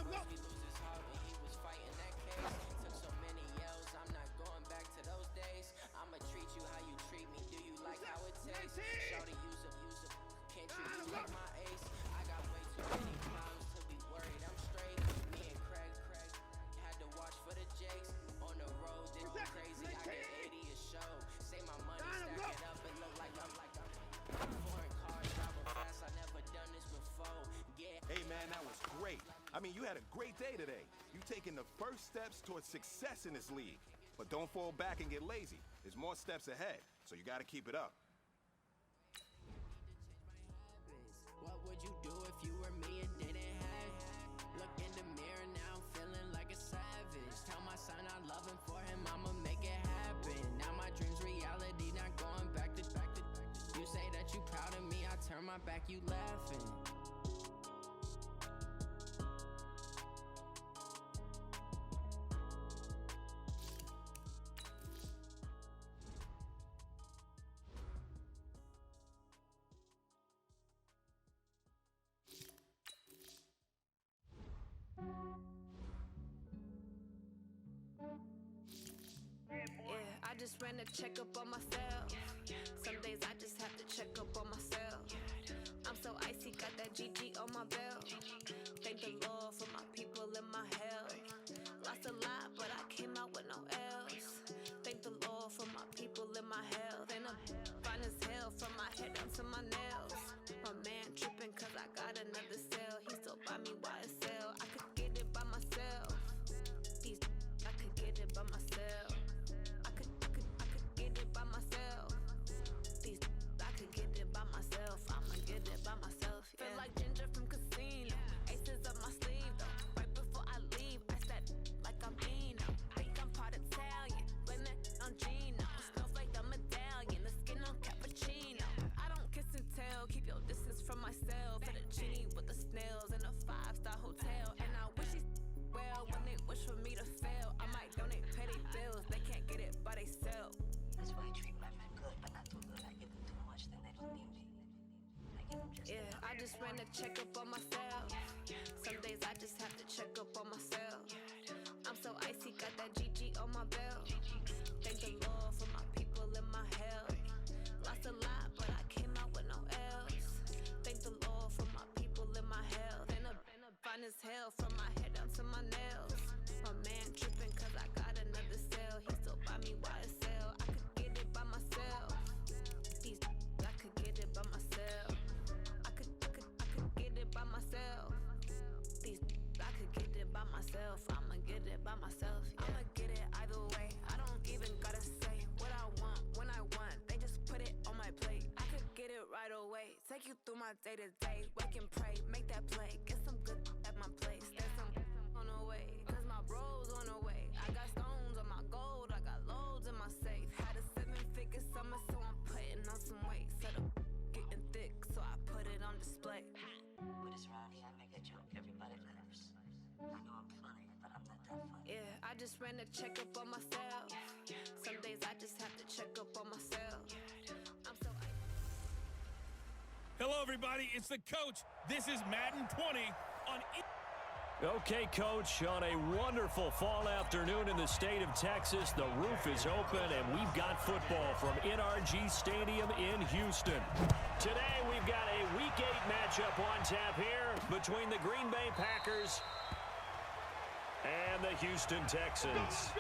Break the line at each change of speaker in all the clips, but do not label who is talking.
Bruce, he lose his heart when he was fighting that case. Took so many L's, I'm not going back to those days. I'ma treat you how you treat me, do you like how it tastes? Shawty, use up, can't treat you like my ace. I got way too many problems to be worried, I'm straight. Me and Craig, had to watch for the Jakes. On the road, this is crazy, I get 80 a show. Say my money, stack it up and look like I'm foreign cars, driving fast, I never done this before. Yeah.
Hey man, that was great. I mean, you had a great day today. You taking the first steps towards success in this league. But don't fall back and get lazy. There's more steps ahead, so you gotta keep it up.
What would you do if you were me and didn't have? Look in the mirror now, I'm feeling like a savage. Tell my son I love him, for him I'ma make it happen. Now my dream's reality, not going back to. You say that you proud of me, I turn my back, you laughing.
Yeah, I just ran a checkup on myself. Some days I just have to check up on myself. I'm so icy, got that GG on my belt. Thank the Lord for my people and my health. Lost a lot, but I came out with no else. Thank the Lord for my people and my health. And I'm fine as hell from my head down to my nails. My man tripping cause I got another cell. He still buy me YSL. I could get it by myself. These I could get it by myself. I could get it by myself. These I could get it by myself. I'ma get it by myself. Yeah. Feel like Ginger from Casino. Aces up my sleeve though. Right before I leave, I said like I'm Dino. Think I'm part Italian. Blame that on Gino. Smells like the medallion. The skin on cappuccino. I don't kiss and tell. Keep your distance from myself. Fettuccine with the snails in a 5-star hotel. And I wish he's well when they wish for me to fail. I might donate petty bills. They can't get it by they self.
That's why I treat women good, but not too good. I give them too much, then they don't need me. I give them just
Yeah, I just ran a checkup on myself. Some days I just have to check up on myself. I'm so icy, got that GG on my belt. Thank the Lord for my people and my health. Lost a lot, but I came out with no else. Thank the Lord for my people and my health. And I'm fine as hell from my head down to my nails. My man tripping cause I got another cell. He still buy me YSL. I could get it by myself. These I could get it by myself. I could get it by myself. These I could get it by myself. I'ma get it by myself. Yeah. I'ma get it either way. I don't even gotta say what I want when I want. They just put it on my plate. I could get it right away. Take you through my day to day. Wake and pray, make that play. Get some good at my place. There's some on the way. Cause my bro's on the way. I got stones on my gold. I got loads in my safe. Had a 7-figure summer, so I'm putting on some weight. Set up getting thick, so I put it on display.
But it's around here, I make a joke, everybody laughs. I know I'm funny, but I'm not that funny.
Yeah, I just ran a checkup on myself. Some days I just have to check up on myself. I'm so
Hello, everybody. It's the coach. This is Madden 20 on.
Okay, Coach, on a wonderful fall afternoon in the state of Texas, the roof is open, and we've got football from NRG Stadium in Houston. Today, we've got a Week 8 matchup on tap here between the Green Bay Packers and the Houston Texans.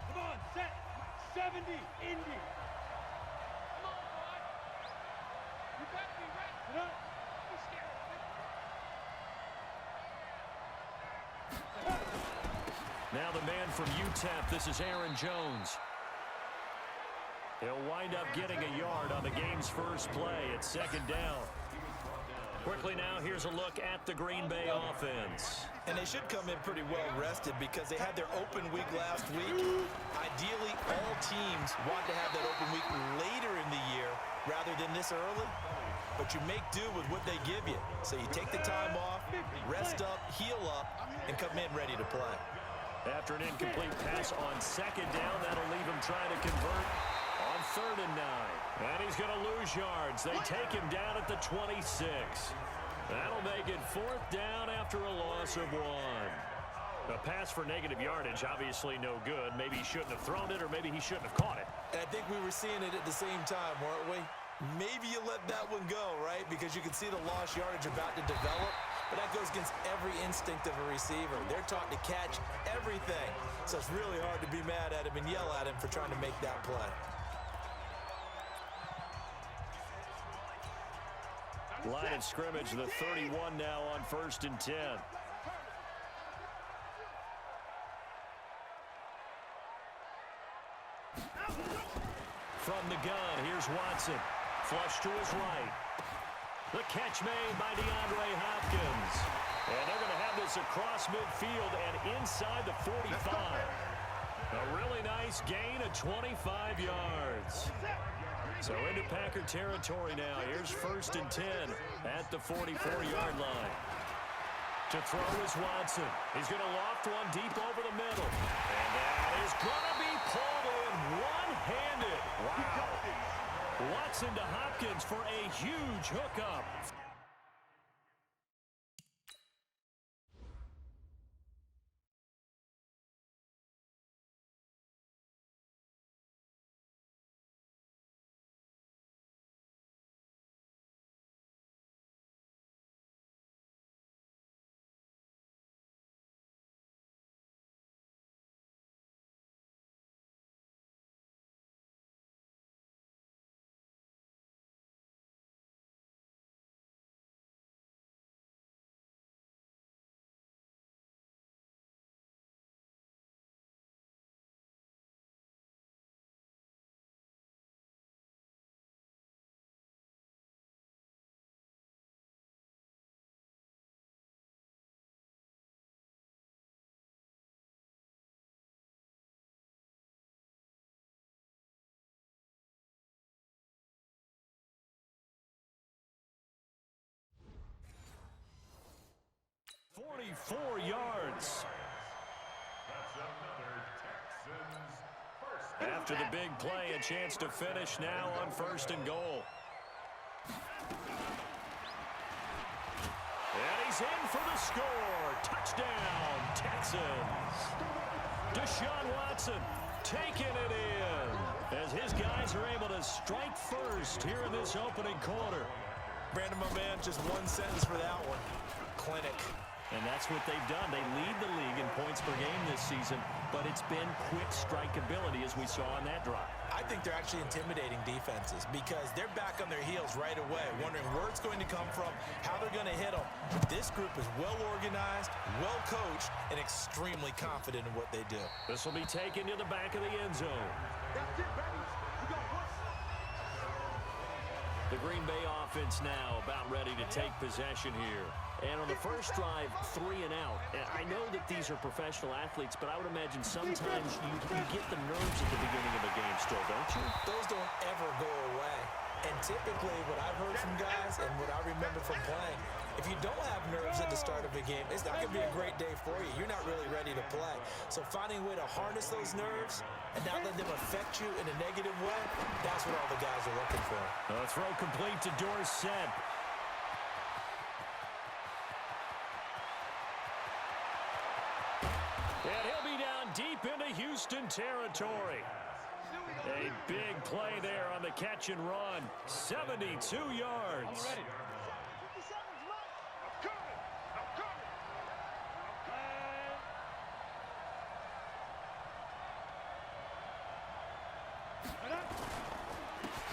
Come on, set. 70, Indy. Come on, boy. You better be ready. Sit up. Be scared.
Now the man from UTEP, this is Aaron Jones. He'll wind up getting a yard on the game's first play. It's second down. Quickly now, here's a look at the Green Bay offense.
And they should come in pretty well rested because they had their open week last week. Ideally, all teams want to have that open week later in the year rather than this early. But you make do with what they give you. So you take the time off, rest up, heal up, and come in ready to play.
After an incomplete pass on second down, that'll leave him trying to convert on 3rd and 9. And he's going to lose yards. They take him down at the 26. That'll make it 4th down after a loss of 1. A pass for negative yardage, obviously no good. Maybe he shouldn't have thrown it, or maybe he shouldn't have caught it.
And I think we were seeing it at the same time, weren't we? Maybe you let that one go, right? Because you can see the lost yardage about to develop. But that goes against every instinct of a receiver. They're taught to catch everything. So it's really hard to be mad at him and yell at him for trying to make that play.
Line of scrimmage, the 31 now on 1st and 10. From the gun, here's Watson. Flush to his right. The catch made by DeAndre Hopkins. And they're going to have this across midfield and inside the 45. A really nice gain of 25 yards. So into Packer territory now. Here's 1st and 10 at the 44-yard line. To throw is Watson. He's going to loft one deep over the middle. And that is going to be pulled in one-handed. Wow. Watson to Hopkins for a huge hookup. .44 yards. After the big play, a chance to finish now on 1st and goal. And he's in for the score. Touchdown, Texans. Deshaun Watson taking it in as his guys are able to strike first here in this opening quarter.
Brandon, my man, just one sentence for that one. Clinic.
And that's what they've done. They lead the league in points per game this season, but it's been quick strikeability as we saw on that drive.
I think they're actually intimidating defenses because they're back on their heels right away, wondering where it's going to come from, how they're going to hit them. This group is well organized, well coached, and extremely confident in what they do.
This will be taken to the back of the end zone.
That's it, baby. You got one.
The Green Bay offense now about ready to take possession here. And on the first drive, 3 and out. I know that these are professional athletes, but I would imagine sometimes you get the nerves at the beginning of a game still, don't you?
Those don't ever go away. And typically what I've heard from guys and what I remember from playing, if you don't have nerves at the start of a game, it's not going to be a great day for you. You're not really ready to play. So finding a way to harness those nerves and not let them affect you in a negative way, that's what all the guys are looking for.
A throw complete to Dorsett. And he'll be down deep into Houston territory. A big play there on the catch and run. 72 yards.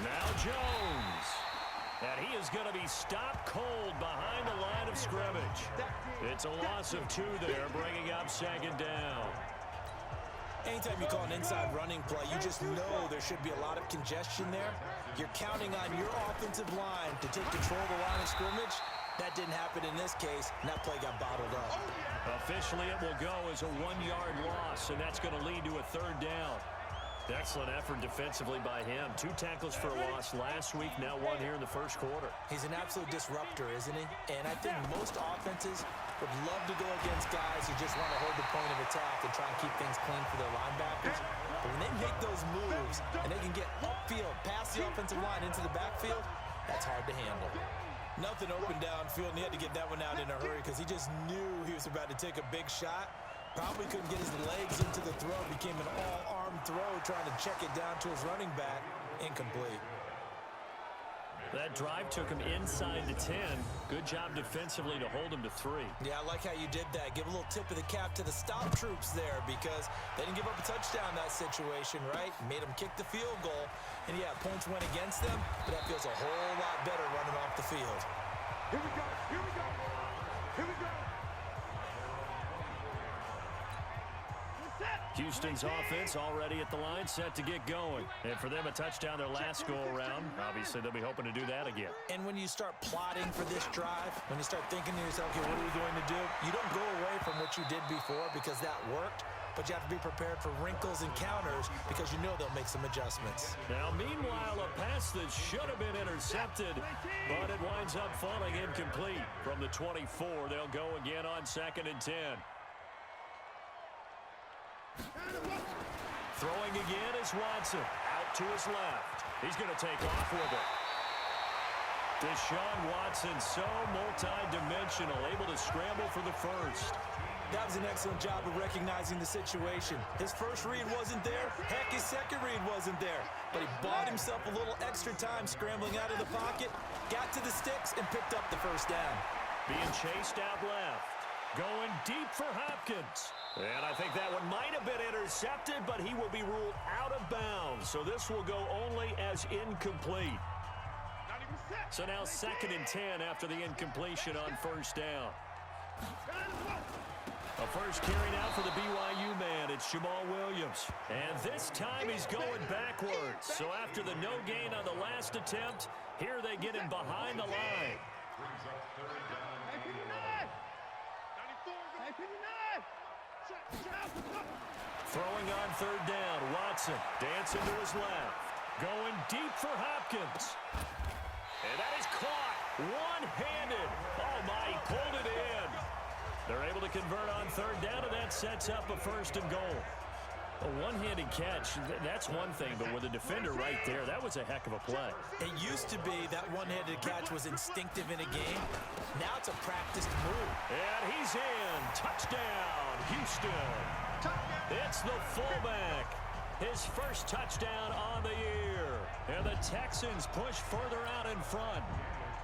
Now Jones. And he is going to be stopped cold behind the line of scrimmage. It's a loss of 2 there, bringing up 2nd down.
Anytime you call an inside running play, you just know there should be a lot of congestion there. You're counting on your offensive line to take control of the line of scrimmage. That didn't happen in this case, and that play got bottled up.
Officially, it will go as a 1-yard loss, and that's going to lead to a 3rd down. Excellent effort defensively by him. 2 tackles for a loss last week, now 1 here in the first quarter.
He's an absolute disruptor, isn't he? And I think most offenses would love to go against guys who just want to hold the point of attack and try and keep things clean for their linebackers. But when they make those moves and they can get upfield, past the offensive line into the backfield, that's hard to handle. Nothing open downfield, and he had to get that one out in a hurry because he just knew he was about to take a big shot. Probably couldn't get his legs into the throw. Became an all-arm throw, trying to check it down to his running back. Incomplete.
That drive took him inside the 10. Good job defensively to hold him to 3.
Yeah, I like how you did that. Give a little tip of the cap to the stop troops there because they didn't give up a touchdown in that situation, right? Made them kick the field goal. And, yeah, points went against them, but that feels a whole lot better running off the field.
Here we go. Here we go. Here we go.
Houston's offense already at the line, set to get going. And for them, a touchdown their last go-around. Obviously, they'll be hoping to do that again.
And when you start plotting for this drive, when you start thinking to yourself, okay, what are we going to do? You don't go away from what you did before because that worked, but you have to be prepared for wrinkles and counters because you know they'll make some adjustmts.
Now, meanwhile, a pass that should have been intercepted, but it winds up falling incomplete. From the 24, they'll go again on 2nd and 10. Throwing again is Watson. Out to his left. He's going to take off with it. Deshaun Watson, so multi-dimensional, able to scramble for the first.
That was an excellent job of recognizing the situation. His first read wasn't there. Heck, his second read wasn't there. But he bought himself a little extra time scrambling out of the pocket, got to the sticks, and picked up the first down.
Being chased out left. Going deep for Hopkins. And I think that one might have been intercepted, but he will be ruled out of bounds. So this will go only as incomplete. So now 2nd and 10 after the incompletion on first down. A first carry now for the BYU man. It's Jamal Williams. And this time he's going backwards. So after the no gain on the last attempt, here they get him behind the line. Throwing on 3rd down, Watson dancing to his left. Going deep for Hopkins. And that is caught one-handed. Oh, my, he pulled it in. They're able to convert on 3rd down, and that sets up a 1st and goal. A one-handed catch, that's one thing, but with a defender right there, that was a heck of a play.
It used to be that one-handed catch was instinctive in a game. Now it's a practiced move.
And he's in. Touchdown, Houston. It's the fullback. His first touchdown on the year. And the Texans push further out in front.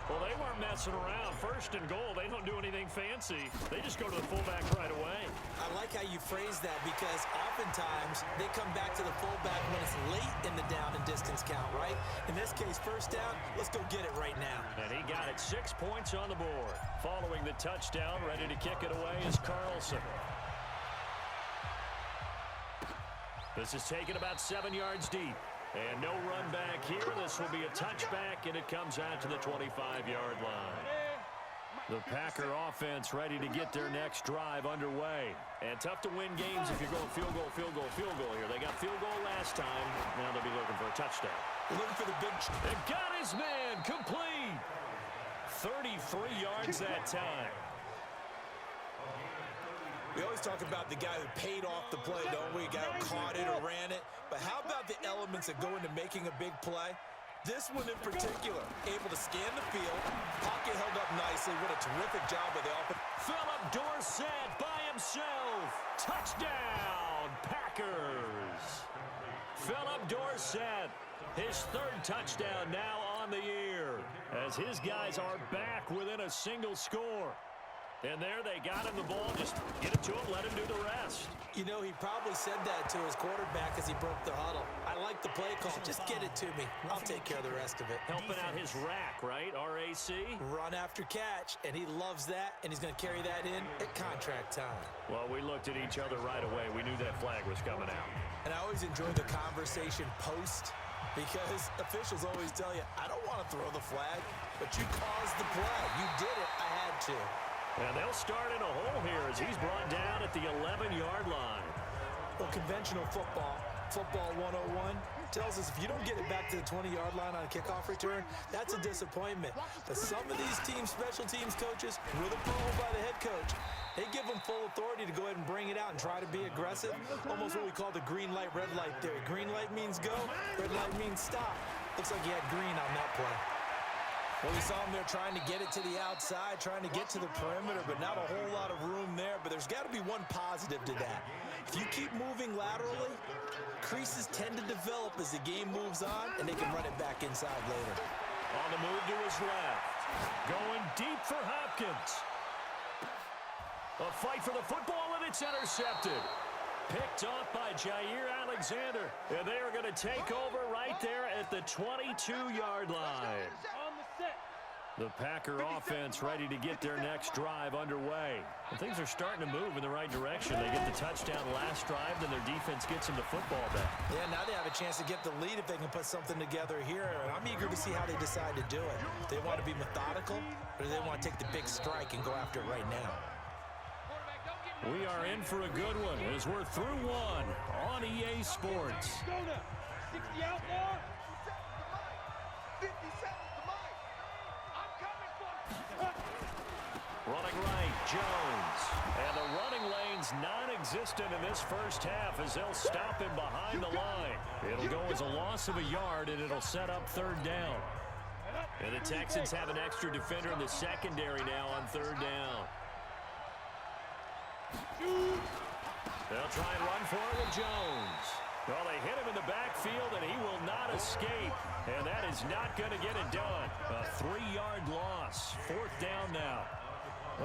Well, they weren't messing around. 1st and goal, they don't do anything fancy. They just go to the fullback right away.
I like how you phrase that because oftentimes they come back to the fullback when it's late in the down and distance count, right? In this case, 1st down, let's go get it right now.
And he got it 6 points on the board. Following the touchdown, ready to kick it away is Carlson. This is taken about 7 yards deep. And no run back here. This will be a touchback, and it comes out to the 25-yard line. The Packer offense ready to get their next drive underway. And tough to win games if you're going field goal, field goal, field goal here. They got field goal last time. Now they'll be looking for a touchdown.
Looking for the big...
And got his man complete. 33 yards that time.
We always talk about the guy who paid off the play, don't we? The guy who caught it or ran it. But how about the elements that go into making a big play? This one in particular, able to scan the field, pocket held up nicely. What a terrific job by the offense.
Philip Dorsett by himself. Touchdown, Packers. Philip Dorsett, his 3rd touchdown now on the year, as his guys are back within a single score. And there they got him the ball. Just get it to him, let him do the rest.
You know, he probably said that to his quarterback as he broke the huddle. I like the play call. Just get it to me. I'll take care of the rest of it.
Helping out his rack, right? RAC.
Run after catch, and he loves that, and he's going to carry that in at contract time.
Well, we looked at each other right away. We knew that flag was coming out.
And I always enjoy the conversation post because officials always tell you, I don't want to throw the flag, but you caused the play. You did it. I had to.
And they'll start in a hole here as he's brought down at the 11-yard line.
Well, conventional football 101, tells us if you don't get it back to the 20-yard line on a kickoff return, that's a disappointment. But some of these special teams coaches, with approval by the head coach, they give them full authority to go ahead and bring it out and try to be aggressive. Almost what we call the green light, red light theory. Green light means go, red light means stop. Looks like he had green on that play. Well, we saw him there trying to get it to the outside, trying to get to the perimeter, but not a whole lot of room there. But there's got to be one positive to that. If you keep moving laterally, creases tend to develop as the game moves on, and they can run it back inside later.
On the move to his left. Going deep for Hopkins. A fight for the football, and it's intercepted. Picked off by Jair Alexander. And they are going to take over right there at the 22-yard line. The Packer offense ready to get their next drive underway. And things are starting to move in the right direction. They get the touchdown last drive, then their defense gets them the football back.
Yeah, now they have a chance to get the lead if they can put something together here. And I'm eager to see how they decide to do it. Do they want to be methodical, or do they want to take the big strike and go after it right now?
We are in for a good one as we're through one on EA Sports.
60 out there.
Running right, Jones. And the running lane's non-existent in this first half as they'll stop him behind the line. It'll go as a loss of a yard, and it'll set up third down. And the Texans have an extra defender in the secondary now on third down. They'll try and run for it with Jones. Well, they hit him in the backfield, and he will not escape. And that is not going to get it done. A 3-yard loss. Fourth down now.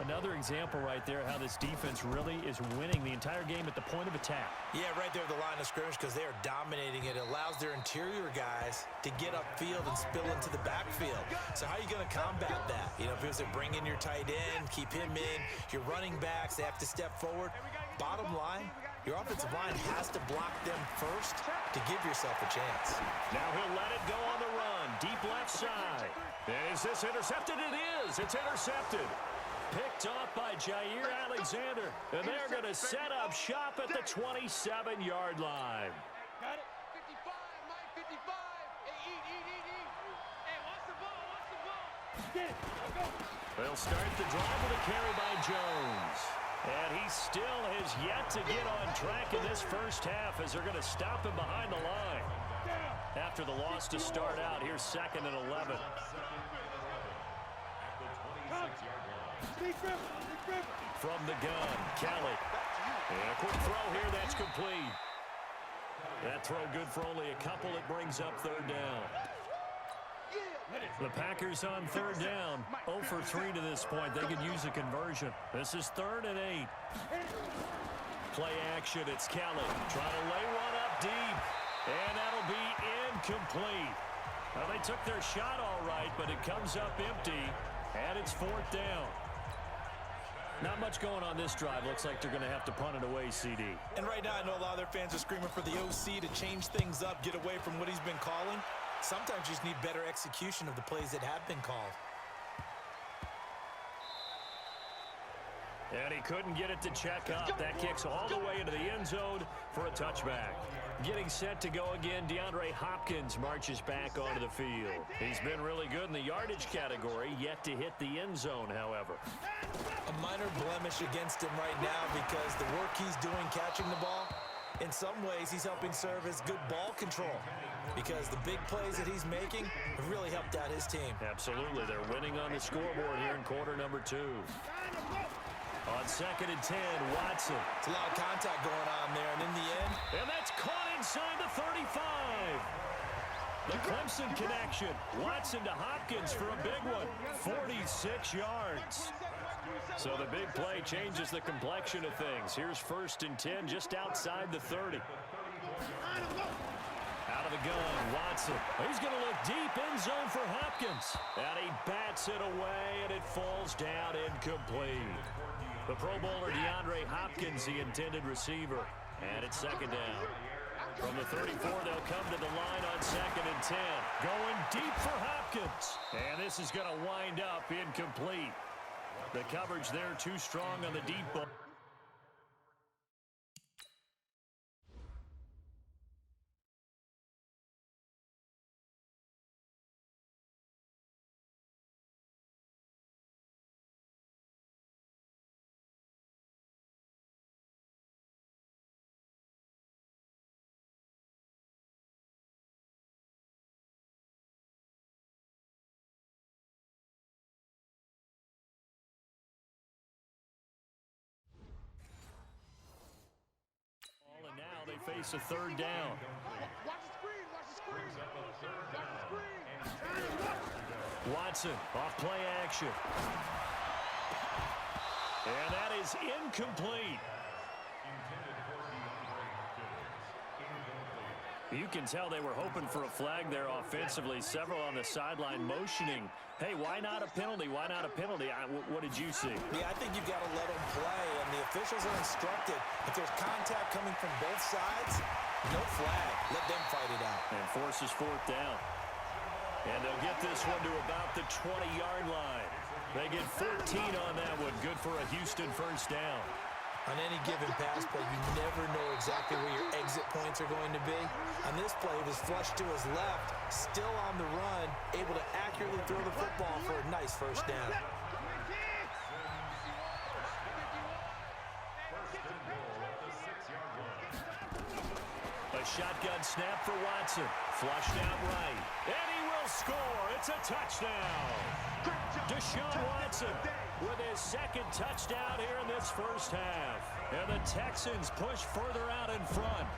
Another example right there how this defense really is winning the entire game at the point of attack. Yeah, right there at the line of scrimmage because they are dominating it. It allows their interior guys to get upfield and spill into the backfield. So how are you going to combat that? You know, if you bring in your tight end, keep him in, your running backs, they have to step forward. Bottom line, your offensive line has to block them first to give yourself a chance. Now he'll let it go on the run. Deep left side. Is this intercepted? It is. It's intercepted. Picked off by Jair Alexander. And they're going to set up shop at the 27-yard line.
Got it. 55, Mike, 55. Hey, eat. Hey, watch the ball, Get it. Go.
They'll start the drive with a carry by Jones. And he still has yet to get on track in this first half as they're going to stop him behind the line. After the loss to start out, here's 2nd and 11. From the gun, Kelly. And a quick throw here, that's complete. That throw good for only a couple. It brings up third down. The Packers on third down. 0 for 3 to this point. They could use a conversion. This is 3rd and 8. Play action, it's Kelly. Trying to lay one up deep. And that'll be incomplete. Well, they took their shot all right, but it comes up empty. And it's 4th down. Not much going on this drive. Looks like they're going to have to punt it away, CD.
And right now, I know a lot of their fans are screaming for the OC to change things up, get away from what he's been calling. Sometimes you just need better execution of the plays that have been called.
And he couldn't get it to check up. That kicks all the way into the end zone for a touchback. Getting set to go again, DeAndre Hopkins marches back onto the field. He's been really good in the yardage category, yet to hit the end zone, however.
A minor blemish against him right now because the work he's doing catching the ball, in some ways he's helping serve as good ball control because the big plays that he's making have really helped out his team.
Absolutely. They're winning on the scoreboard here in quarter number 2. On 2nd and 10, Watson.
It's a lot of contact going on there, and in the end.
And that's caught inside the 35. The Clemson connection. Watson to Hopkins for a big one. 46 yards. So the big play changes the complexion of things. Here's 1st and 10 just outside the 30. Out of the gun, Watson. He's going to look deep, end zone for Hopkins. And he bats it away, and it falls down incomplete. The Pro Bowler DeAndre Hopkins, the intended receiver. And it's 2nd down. From the 34, they'll come to the line on 2nd and 10. Going deep for Hopkins. And this is going to wind up incomplete. The coverage there too strong on the deep ball. face a third down.
Watch the screen. Watch the screen. Watch the screen.
Watson off play action. And that is incomplete. You can tell they were hoping for a flag there offensively. Several on the sideline motioning. Hey, why not a penalty? Why not a penalty? What did you see?
Yeah, I think you've got to let them play, and the officials are instructed. If there's contact coming from both sides, no flag. Let them fight it out.
And forces fourth down. And they'll get this one to about the 20-yard line. They get 14 on that one. Good for a Houston first down.
On any given pass play, you never know exactly where your exit points are going to be. On this play, it was flushed to his left, still on the run, able to accurately throw the football for a nice first down.
A shotgun snap for Watson. Flushed out right. And he will score. It's a touchdown. Deshaun Watson with his second touchdown here in this first half. And the Texans push further out in front.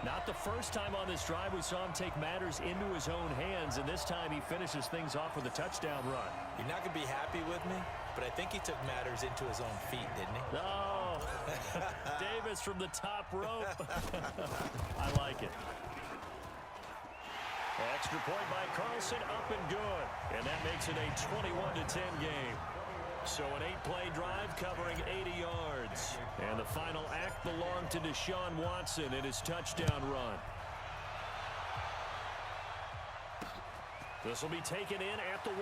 Not the first time on this drive we saw him take matters into his own hands, and this time he finishes things off with a touchdown run.
You're not going to be happy with me, but I think he took matters into his own feet, didn't he?
No. Davis from the top rope. I like it. Extra point by Carlson, up and good. And that makes it a 21-10 game. So an 8-play drive covering 80 yards. And the final act belonged to Deshaun Watson in his touchdown run. This will be taken in at the 1.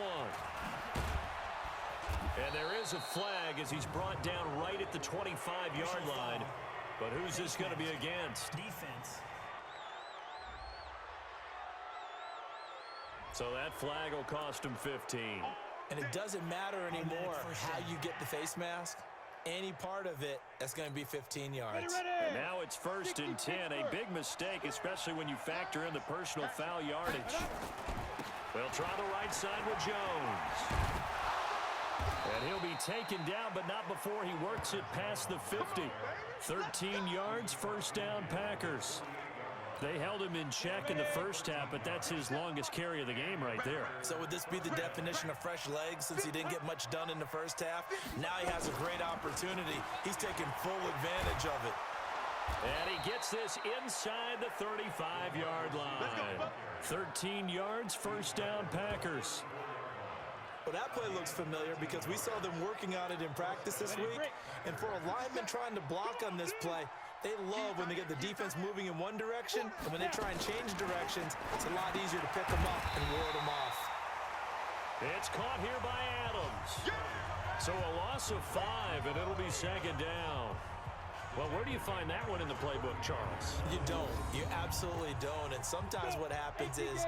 And there is a flag as he's brought down right at the 25-yard line. But who's this going to be against?
Defense.
So that flag will cost him 15.
And it doesn't matter anymore how you get the face mask. Any part of it, that's going to be 15 yards.
And now it's 1st and 10. A big mistake, especially when you factor in the personal foul yardage. They'll try the right side with Jones. And he'll be taken down, but not before he works it past the 50. 13 yards, first down, Packers. They held him in check in the first half, but that's his longest carry of the game right there.
So would this be the definition of fresh legs since he didn't get much done in the first half? Now he has a great opportunity. He's taking full advantage of it.
And he gets this inside the 35-yard line. 13 yards, first down, Packers.
Well, that play looks familiar because we saw them working on it in practice this week. And for a lineman trying to block on this play, they love when they get the defense moving in one direction, and when they try and change directions, it's a lot easier to pick them up and ward them off.
It's caught here by Adams. So a loss of 5, and it'll be second down. Well, where do you find that one in the playbook, Charles?
You don't. You absolutely don't. And sometimes what happens is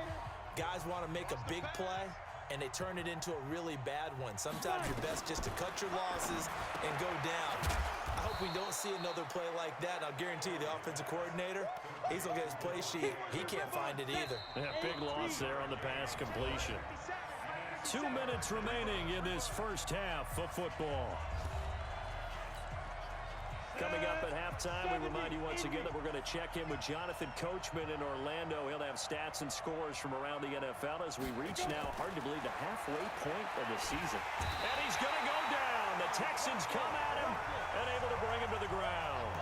guys want to make a big play, and they turn it into a really bad one. Sometimes you're best just to cut your losses and go down. I hope we don't see another play like that. I'll guarantee you the offensive coordinator, he's going to get his play sheet. He can't find it either.
Yeah, big loss there on the pass completion. 2 minutes remaining in this first half of football. Coming up at halftime, we remind you once again that we're going to check in with Jonathan Coachman in Orlando. He'll have stats and scores from around the NFL as we reach now, hard to believe, the halfway point of the season. And he's going to go down. The Texans come at him and able to bring him to the ground.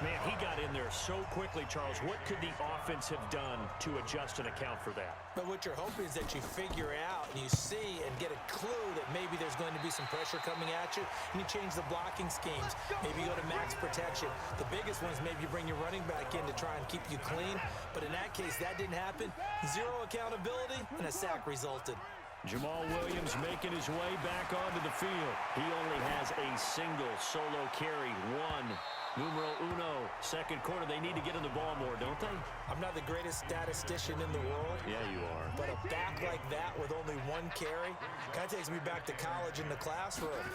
Man, he got in there so quickly, Charles. What could the offense have done to adjust and account for that?
But what you're hoping is that you figure out and you see and get a clue that maybe there's going to be some pressure coming at you, and you change the blocking schemes. Maybe you go to max protection. The biggest one is maybe you bring your running back in to try and keep you clean. But in that case, that didn't happen. Zero accountability, and a sack resulted.
Jamal Williams making his way back onto the field. He only has a single solo carry, numero uno, second quarter. They need to get in the ball more, don't they?
I'm not the greatest statistician in the world.
Yeah, you are.
But a back like that with only one carry kind of takes me back to college in the classroom.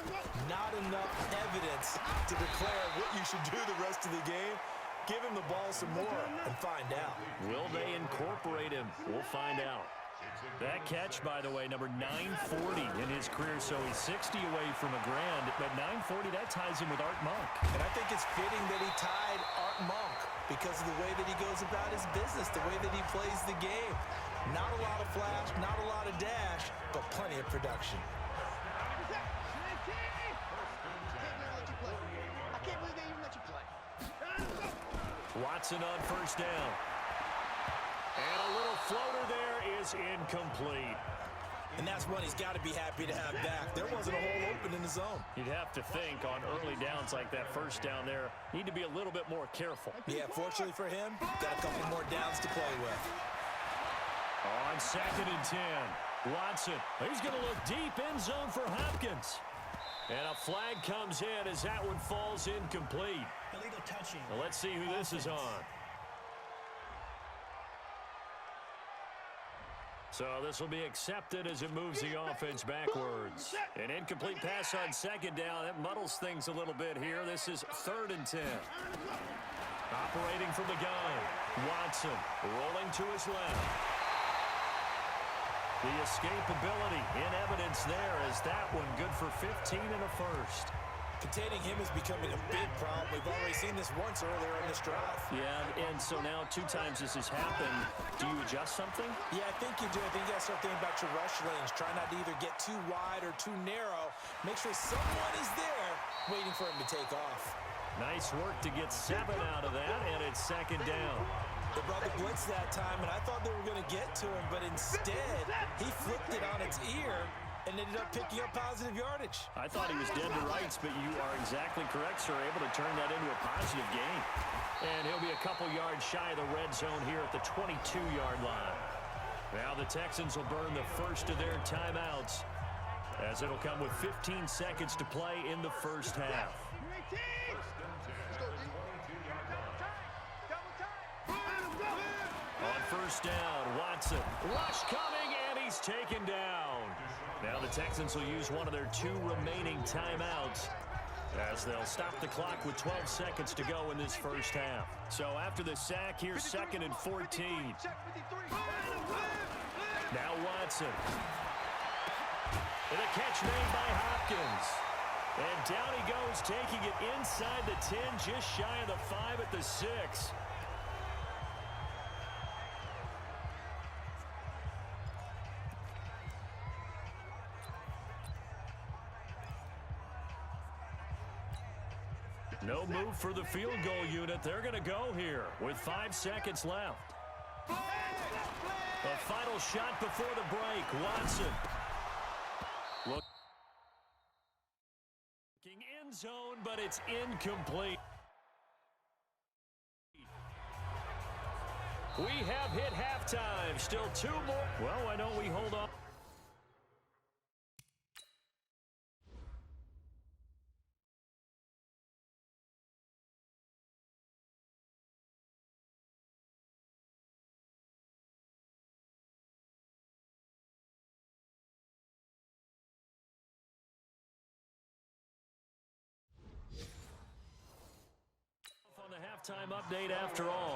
Not enough evidence to declare what you should do the rest of the game. Give him the ball some more and find out.
Will they incorporate him? We'll find out. That catch, by the way, number 940 in his career, so he's 60 away from a grand. But 940, that ties him with Art Monk.
And I think it's fitting that he tied Art Monk because of the way that he goes about his business, the way that he plays the game. Not a lot of flash, not a lot of dash, but plenty of production.
I can't believe they even let you play.
Watson on first down. And a little floater there is incomplete.
And that's one he's got to be happy to have back. There wasn't a hole open in the zone.
You'd have to think on early downs like that first down there, need to be a little bit more careful.
Yeah, fortunately for him, got a couple more downs to play with.
On 2nd and 10, Watson. He's going to look deep in zone for Hopkins. And a flag comes in as that one falls incomplete.
Illegal touching.
Well, let's see who this is on. So this will be accepted as it moves the offense backwards. An incomplete pass on 2nd down. That muddles things a little bit here. This is 3rd and 10. Operating from the gun. Watson rolling to his left. The escapability in evidence there as that one good for 15 and a first.
Containing him is becoming a big problem. We've already seen this once earlier in this drive.
Yeah, and so now 2 times this has happened. Do you adjust something?
Yeah, I think you do. I think you got to start thinking about your rush lanes. Try not to either get too wide or too narrow. Make sure someone is there waiting for him to take off.
Nice work to get 7 out of that, and it's 2nd down.
They brought the blitz that time, and I thought they were going to get to him, but instead, he flipped it on its ear and ended up picking up positive yardage.
I thought he was dead to rights, but you are exactly correct, sir. Able to turn that into a positive gain. And he'll be a couple yards shy of the red zone here at the 22-yard line. Now the Texans will burn the first of their timeouts, as it'll come with 15 seconds to play in the first half. On first down, Watson. Rush coming, and he's taken down. Now the Texans will use one of their 2 remaining timeouts as they'll stop the clock with 12 seconds to go in this first half. So after the sack, here's 2nd and 14. Now Watson. And a catch made by Hopkins. And down he goes, taking it inside the 10, just shy of the 5 at the 6. No move for the field goal unit. They're going to go here with 5 seconds left. A final shot before the break. Watson. Looking end zone, but it's incomplete. We have hit halftime. Still 2 more. Well, why don't we hold on? On the halftime update after all.